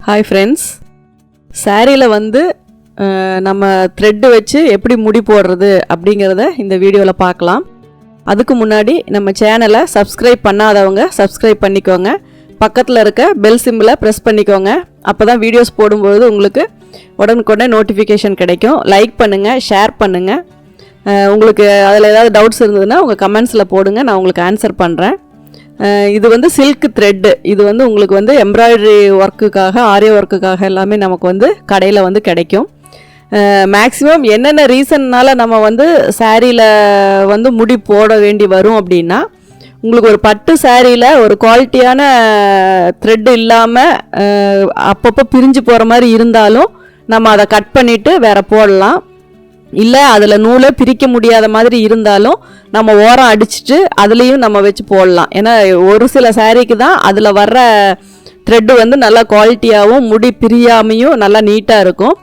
Hi friends, சாரியில் வந்து நம்ம த்ரெட்டு வச்சு எப்படி முடி போடுறது அப்படிங்கிறத இந்த வீடியோவில் பார்க்கலாம். அதுக்கு முன்னாடி நம்ம சேனலை சப்ஸ்கிரைப் பண்ணாதவங்க சப்ஸ்கிரைப் பண்ணிக்கோங்க. பக்கத்தில் இருக்க பெல் சிம்பிளை ப்ரெஸ் பண்ணிக்கோங்க. அப்போ தான் வீடியோஸ் போடும்போது உங்களுக்கு உடனுக்குடனே நோட்டிஃபிகேஷன் கிடைக்கும். லைக் பண்ணுங்கள், ஷேர் பண்ணுங்கள். உங்களுக்கு அதில் ஏதாவது டவுட்ஸ் இருந்ததுன்னா உங்கள் கமெண்ட்ஸில் போடுங்க, நான் உங்களுக்கு ஆன்சர் பண்ணுறேன். இது வந்து சில்க் த்ரெட்டு. இது வந்து உங்களுக்கு வந்து எம்ப்ராய்டரி ஒர்க்குக்காக, ஆரி ஒர்க்குக்காக எல்லாமே நமக்கு வந்து கடையில் வந்து கிடைக்கும். மேக்ஸிமம் என்னென்ன ரீசன்னால் நம்ம வந்து சாரியில் வந்து முடி போட வேண்டி வரும் அப்படின்னா, உங்களுக்கு ஒரு பட்டு சாரியில் ஒரு குவாலிட்டியான த்ரெட்டு இல்லாமல் அப்பப்போ பிரிஞ்சு போகிற மாதிரி இருந்தாலும் நம்ம அதை கட் பண்ணிவிட்டு வேறு போடலாம். இல்லை அதில் நூலை பிரிக்க முடியாத மாதிரி இருந்தாலும் நம்ம ஓரம் அடிச்சுட்டு அதுலேயும் நம்ம வச்சு போடலாம். ஏன்னா ஒரு சில சாரீக்கு தான் அதில் வர்ற த்ரெட்டு வந்து நல்லா குவாலிட்டியாகவும் முடி பிரியாமையும் நல்லா நீட்டாக இருக்கும்.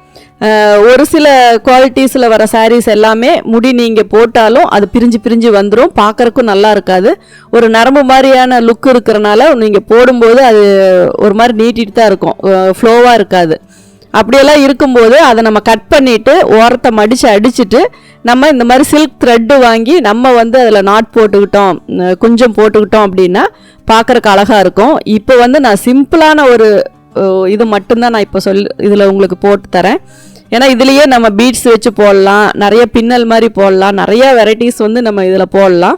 ஒரு சில குவாலிட்டிஸில் வர சாரீஸ் எல்லாமே முடி நீங்கள் போட்டாலும் அது பிரிஞ்சு பிரிஞ்சு வந்துடும், பார்க்குறக்கும் நல்லா இருக்காது. ஒரு நரம்பு மாதிரியான லுக் இருக்கிறனால நீங்கள் போடும்போது அது ஒரு மாதிரி நீட்டிட்டு தான் இருக்கும், ஃப்ளோவாக இருக்காது. அப்படியெல்லாம் இருக்கும்போது அதை நம்ம கட் பண்ணிவிட்டு ஓரத்தை மடித்து அடிச்சுட்டு நம்ம இந்த மாதிரி சில்க் த்ரெட்டு வாங்கி நம்ம வந்து அதில் நாட் போட்டுக்கிட்டோம், குஞ்சம் போட்டுக்கிட்டோம் அப்படின்னா பார்க்குறக்கு அழகாக இருக்கும். இப்போ வந்து நான் சிம்பிளான ஒரு இது மட்டும்தான் நான் இப்போ இதில் உங்களுக்கு போட்டு தரேன். ஏன்னா இதுலேயே நம்ம பீட்ஸ் வச்சு போடலாம், நிறைய பின்னல் மாதிரி போடலாம், நிறைய வெரைட்டிஸ் வந்து நம்ம இதில் போடலாம்.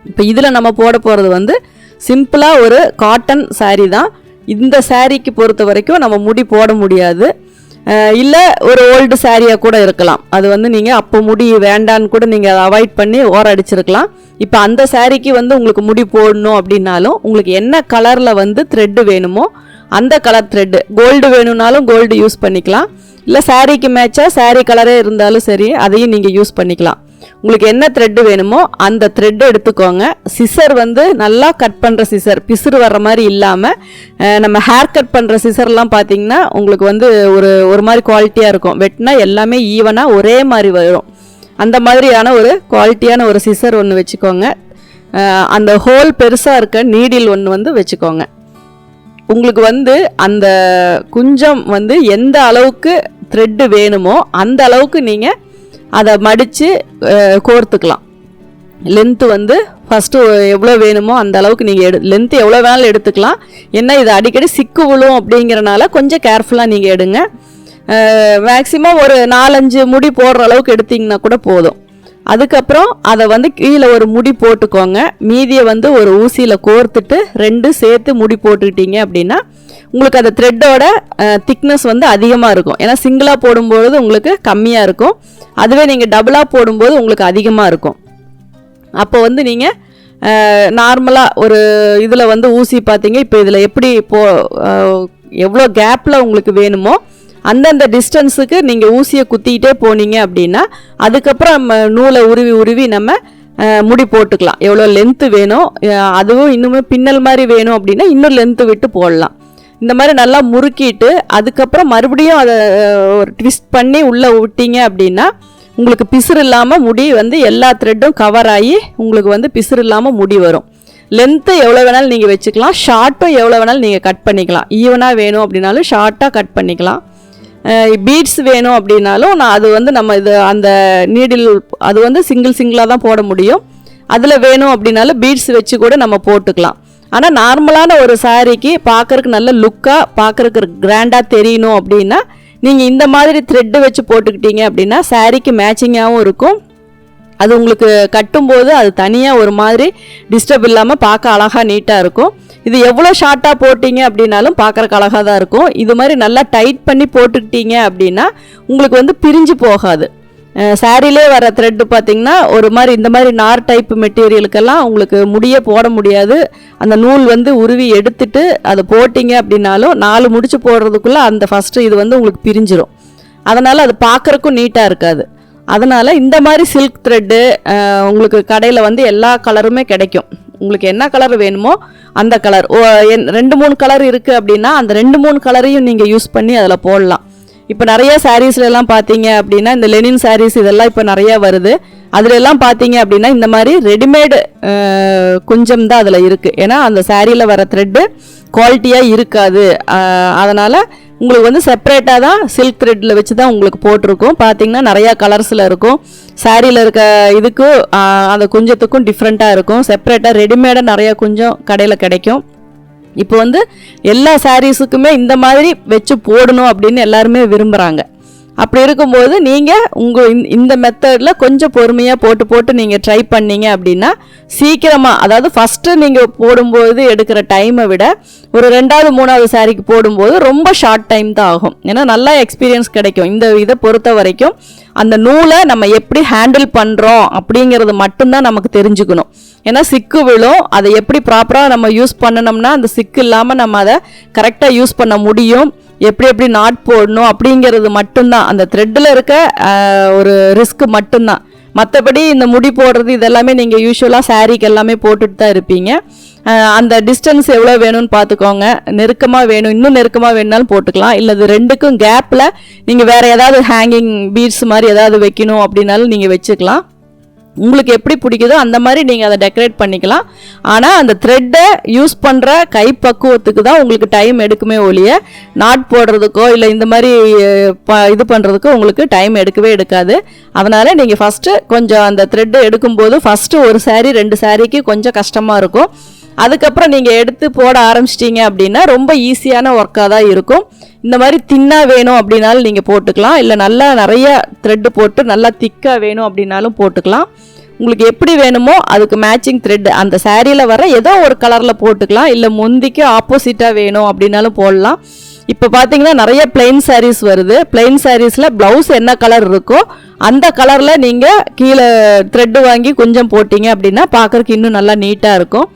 இப்போ இதில் நம்ம போட போகிறது வந்து சிம்பிளாக ஒரு காட்டன் சாரீ தான். இந்த சாரீக்கு பொறுத்த வரைக்கும் நம்ம முடி போட முடியாது. இல்லை ஒரு ஓல்டு சாரியாக கூட இருக்கலாம். அது வந்து நீங்கள் அப்போ முடி வேண்டான்னு கூட நீங்கள் அதை அவாய்ட் பண்ணி ஓரம் அடிச்சிருக்கலாம். இப்போ அந்த சாரீக்கு வந்து உங்களுக்கு முடி போடணும் அப்படின்னாலும் உங்களுக்கு என்ன கலரில் வந்து த்ரெட்டு வேணுமோ அந்த கலர் த்ரெட்டு, கோல்டு வேணும்னாலும் கோல்டு யூஸ் பண்ணிக்கலாம். இல்லை சாரீக்கு மேட்சாக சாரீ கலரே இருந்தாலும் சரி, அதையும் நீங்கள் யூஸ் பண்ணிக்கலாம். உங்களுக்கு என்ன த்ரெட்டு வேணுமோ அந்த த்ரெட்டு எடுத்துக்கோங்க. சிசர் வந்து நல்லா கட் பண்ணுற சிசர், பிசுறு வர்ற மாதிரி இல்லாமல் நம்ம ஹேர் கட் பண்ணுற சிசர்லாம் பார்த்தீங்கன்னா உங்களுக்கு வந்து ஒரு மாதிரி குவாலிட்டியாக இருக்கும். வெட்டினா எல்லாமே ஈவனாக ஒரே மாதிரி வரும். அந்த மாதிரியான ஒரு குவாலிட்டியான ஒரு சிசர் ஒன்று வச்சுக்கோங்க. அந்த ஹோல் பெருசாக இருக்க நீடில் ஒன்று வந்து வச்சுக்கோங்க. உங்களுக்கு வந்து அந்த குஞ்சம் வந்து எந்த அளவுக்கு த்ரெட்டு வேணுமோ அந்த அளவுக்கு நீங்கள் அதை மடித்து கோர்த்துக்கலாம். லென்த்து வந்து ஃபஸ்ட்டு எவ்வளோ வேணுமோ அந்த அளவுக்கு நீங்கள் லென்த்து எவ்வளோ வேணாலும் எடுத்துக்கலாம். ஏன்னா இது அடிக்கடி சிக்கு விழும் அப்படிங்கிறனால கொஞ்சம் கேர்ஃபுல்லாக நீங்கள் எடுங்க. மேக்ஸிமம் ஒரு 4-5 முடி போடுற அளவுக்கு எடுத்திங்கன்னா கூட போதும். அதுக்கப்புறம் அதை வந்து கீழே ஒரு முடி போட்டுக்கோங்க. மீதியை வந்து ஒரு ஊசியில் கோர்த்துட்டு 2 சேர்த்து முடி போட்டுக்கிட்டீங்க அப்படின்னா உங்களுக்கு அந்த த்ரெட்டோட திக்னஸ் வந்து அதிகமாக இருக்கும். ஏன்னா சிங்கிளாக போடும்பொழுது உங்களுக்கு கம்மியாக இருக்கும், அதுவே நீங்கள் டபுளாக போடும்போது உங்களுக்கு அதிகமாக இருக்கும். அப்போ வந்து நீங்கள் நார்மலாக ஒரு இதில் வந்து ஊசி பார்த்தீங்க, இப்போ இதில் எப்படி எவ்வளோ கேப்பில் உங்களுக்கு வேணுமோ அந்தந்த டிஸ்டன்ஸுக்கு நீங்கள் ஊசியை குத்திக்கிட்டே போனீங்க அப்படின்னா அதுக்கப்புறம் நம்ம நூலை உருவி நம்ம முடி போட்டுக்கலாம். எவ்வளோ லென்த்து வேணும், அதுவும் இன்னுமே பின்னல் மாதிரி வேணும் அப்படின்னா இன்னும் லென்த்து விட்டு போடலாம். இந்த மாதிரி நல்லா முறுக்கிட்டு அதுக்கப்புறம் மறுபடியும் அதை ஒரு ட்விஸ்ட் பண்ணி உள்ளே விட்டீங்க அப்படின்னா உங்களுக்கு பிசுறு இல்லாமல் முடி வந்து எல்லா த்ரெட்டும் கவர் ஆகி உங்களுக்கு வந்து பிசுறு இல்லாமல் முடி வரும். லென்த்து எவ்வளோ வேணாலும் நீங்கள் வச்சுக்கலாம், ஷார்ட்டும் எவ்வளோ வேணாலும் நீங்கள் கட் பண்ணிக்கலாம். ஈவனாக வேணும் அப்படின்னாலும் ஷார்ட்டாக கட் பண்ணிக்கலாம். பீட்ஸ் வேணும் அப்படின்னாலும் அது வந்து நம்ம இது அந்த நீடில் அது வந்து சிங்கிளாக தான் போட முடியும். அதில் வேணும் அப்படின்னாலும் பீட்ஸ் வச்சு கூட நம்ம போட்டுக்கலாம். ஆனால் நார்மலான ஒரு சாரீக்கு பார்க்குறக்கு நல்ல லுக்காக, பார்க்குறக்கு கிராண்டாக தெரியணும் அப்படின்னா நீங்கள் இந்த மாதிரி த்ரெட்டு வச்சு போட்டுக்கிட்டீங்க அப்படின்னா சாரீக்கு மேட்சிங்காகவும் இருக்கும். அது உங்களுக்கு கட்டும்போது அது தனியாக ஒரு மாதிரி டிஸ்டர்ப் இல்லாமல் பார்க்க அழகாக நீட்டாக இருக்கும். இது எவ்வளோ ஷார்ட்டாக போட்டிங்க அப்படின்னாலும் பார்க்குறக்கு அழகாக தான் இருக்கும். இது மாதிரி நல்லா டைட் பண்ணி போட்டுக்கிட்டீங்க அப்படின்னா உங்களுக்கு வந்து பிரிஞ்சு போகாது. சாரிலே வர த்ரெட்டு பார்த்திங்கன்னா ஒரு மாதிரி இந்த மாதிரி நார் டைப் மெட்டீரியலுக்கெல்லாம் உங்களுக்கு முடியே போட முடியாது. அந்த நூல் வந்து உருவி எடுத்துட்டு அதை போட்டிங்க அப்படின்னாலும் 4 முடிச்சு போடுறதுக்குள்ளே அந்த ஃபஸ்ட்டு இது வந்து உங்களுக்கு பிரிஞ்சிடும். அதனால் அது பார்க்குறக்கும் நீட்டாக இருக்காது. அதனால் இந்த மாதிரி சில்க் த்ரெட்டு உங்களுக்கு கடையில் வந்து எல்லா கலருமே கிடைக்கும். உங்களுக்கு என்ன கலர் வேணுமோ அந்த கலர் 2-3 கலர் இருக்குது அப்படின்னா அந்த 2-3 கலரையும் நீங்கள் யூஸ் பண்ணி அதில் போடலாம். இப்போ நிறைய சாரீஸ்லாம் பார்த்தீங்க அப்படின்னா இந்த லெனின் சாரீஸ் இதெல்லாம் இப்போ நிறையா வருது. அதில் எல்லாம் பார்த்தீங்க அப்படின்னா இந்த மாதிரி ரெடிமேடு கொஞ்சம் தான் அதில் இருக்குது. ஏன்னா அந்த சாரியில் வர த்ரெட்டு குவாலிட்டியாக இருக்காது. அதனால் உங்களுக்கு வந்து செப்பரேட்டாக தான் சில்க் த்ரெட்டில் வச்சு தான் உங்களுக்கு போட்டிருக்கும். பார்த்தீங்கன்னா நிறையா கலர்ஸில் இருக்கும். சாரியில் இருக்க இதுக்கும் அந்த குஞ்சத்துக்கும் டிஃப்ரெண்ட்டாக இருக்கும். செப்பரேட்டாக ரெடிமேடாக நிறையா கொஞ்சம் கடையில் கிடைக்கும். இப்போ வந்து எல்லா சாரீஸுக்குமே இந்த மாதிரி வச்சு போடணும் அப்படின்னு எல்லாருமே விரும்புகிறாங்க. அப்படி இருக்கும்போது நீங்கள் இந்த மெத்தடில் கொஞ்சம் பொறுமையாக போட்டு நீங்கள் ட்ரை பண்ணீங்க அப்படின்னா சீக்கிரமாக, அதாவது ஃபஸ்ட்டு நீங்கள் போடும்போது எடுக்கிற டைமை விட ஒரு 2வது 3வது சாரிக்கு போடும்போது ரொம்ப ஷார்ட் டைம் தான் ஆகும். ஏன்னா நல்லா எக்ஸ்பீரியன்ஸ் கிடைக்கும். இந்த இதை பொறுத்த வரைக்கும் அந்த நூலை நம்ம எப்படி ஹேண்டில் பண்ணுறோம் அப்படிங்கிறது மட்டும்தான் நமக்கு தெரிஞ்சுக்கணும். ஏன்னா சிக்கு விழும். அதை எப்படி ப்ராப்பராக நம்ம யூஸ் பண்ணணும்னா அந்த சிக்கு இல்லாமல் நம்ம அதை கரெக்டாக யூஸ் பண்ண முடியும். எப்படி நாட் போடணும் அப்படிங்கிறது மட்டும்தான், அந்த த்ரெட்டில் இருக்க ஒரு ரிஸ்க் மட்டும்தான். மற்றபடி இந்த முடி போடுறது இதெல்லாமே நீங்கள் யூஸ்வலாக சாரீக்கு எல்லாமே போட்டுட்டு தான் இருப்பீங்க. அந்த டிஸ்டன்ஸ் எவ்வளோ வேணும்னு பார்த்துக்கோங்க. நெருக்கமாக வேணும், இன்னும் நெருக்கமாக வேணுனாலும் போட்டுக்கலாம். இல்லை இது ரெண்டுக்கும் கேப்பில் நீங்கள் வேறு ஏதாவது ஹேங்கிங் பீட்ஸ் மாதிரி ஏதாவது வைக்கணும் அப்படின்னாலும் நீங்கள் வச்சுக்கலாம். உங்களுக்கு எப்படி பிடிக்குதோ அந்த மாதிரி நீங்கள் அதை டெக்கரேட் பண்ணிக்கலாம். ஆனால் அந்த த்ரெட்டை யூஸ் பண்ணுற கைப்பக்குவத்துக்கு தான் உங்களுக்கு டைம் எடுக்குமே ஒழிய நாட் போடுறதுக்கோ இல்லை இந்த மாதிரி இது பண்ணுறதுக்கோ உங்களுக்கு டைம் எடுக்கவே எடுக்காது. அதனால் நீங்கள் ஃபஸ்ட்டு கொஞ்சம் அந்த த்ரெட்டு எடுக்கும்போது ஃபஸ்ட்டு ஒரு சாரீ 2 சாரீக்கு கொஞ்சம் கஷ்டமாக இருக்கும். அதுக்கப்புறம் நீங்கள் எடுத்து போட ஆரம்பிச்சிட்டிங்க அப்படின்னா ரொம்ப ஈஸியான ஒர்க்காக தான் இருக்கும். இந்த மாதிரி தின்னாக வேணும் அப்படின்னாலும் நீங்கள் போட்டுக்கலாம். இல்லை நல்லா நிறைய த்ரெட்டு போட்டு நல்லா திக்காக வேணும் அப்படின்னாலும் போட்டுக்கலாம். உங்களுக்கு எப்படி வேணுமோ அதுக்கு மேட்சிங் த்ரெட் அந்த சாரியில் வர ஏதோ ஒரு கலரில் போட்டுக்கலாம். இல்லை முந்திக்கு ஆப்போசிட்டாக வேணும் அப்படின்னாலும் போடலாம். இப்போ பார்த்தீங்கன்னா நிறைய பிளெயின் சாரீஸ் வருது. பிளெயின் சாரீஸில் ப்ளவுஸ் என்ன கலர் இருக்கோ அந்த கலரில் நீங்கள் கீழே த்ரெட்டு வாங்கி கொஞ்சம் போட்டிங்க அப்படின்னா பார்க்குறதுக்கு இன்னும் நல்லா நீட்டாக இருக்கும்.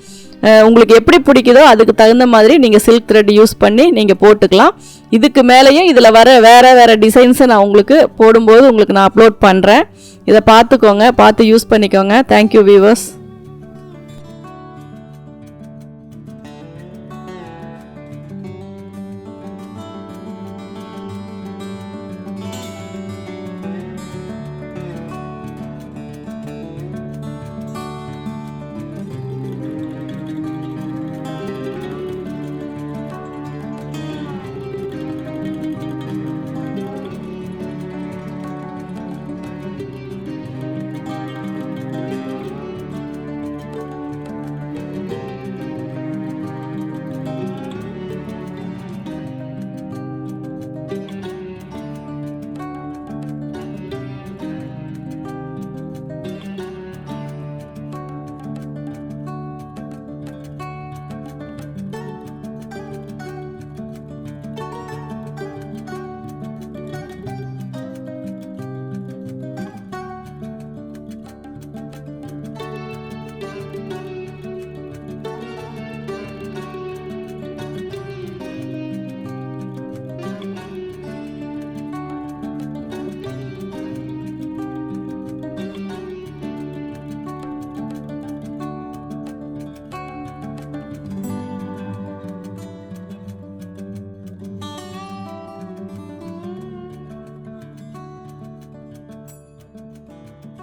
உங்களுக்கு எப்படி பிடிக்குதோ அதுக்கு தகுந்த மாதிரி நீங்கள் சில்க் த்ரெட் யூஸ் பண்ணி நீங்கள் போட்டுக்கலாம். இதுக்கு மேலேயும் இதில் வர வேறு டிசைன்ஸை நான் உங்களுக்கு போடும்போது உங்களுக்கு நான் அப்லோட் பண்ணுறேன். இதை பார்த்துக்கோங்க, பார்த்து யூஸ் பண்ணிக்கோங்க. Thank you viewers.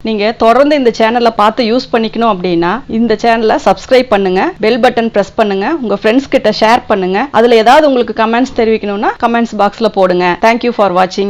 நீங்கள் தொடர்ந்து இந்த சேனலை பார்த்து யூஸ் பண்ணிக்கணும் அப்படின்னா இந்த சேனலை சப்ஸ்கிரைப் பண்ணுங்க, பெல் பட்டன் பிரஸ் பண்ணுங்க, உங்க ஃப்ரெண்ட்ஸ் கிட்ட ஷேர் பண்ணுங்க. அதில் ஏதாவது உங்களுக்கு கமெண்ட்ஸ் தெரிவிக்கணும்னா கமெண்ட்ஸ் பாக்ஸில் போடுங்க. தேங்க்யூ ஃபார் வாட்சிங்.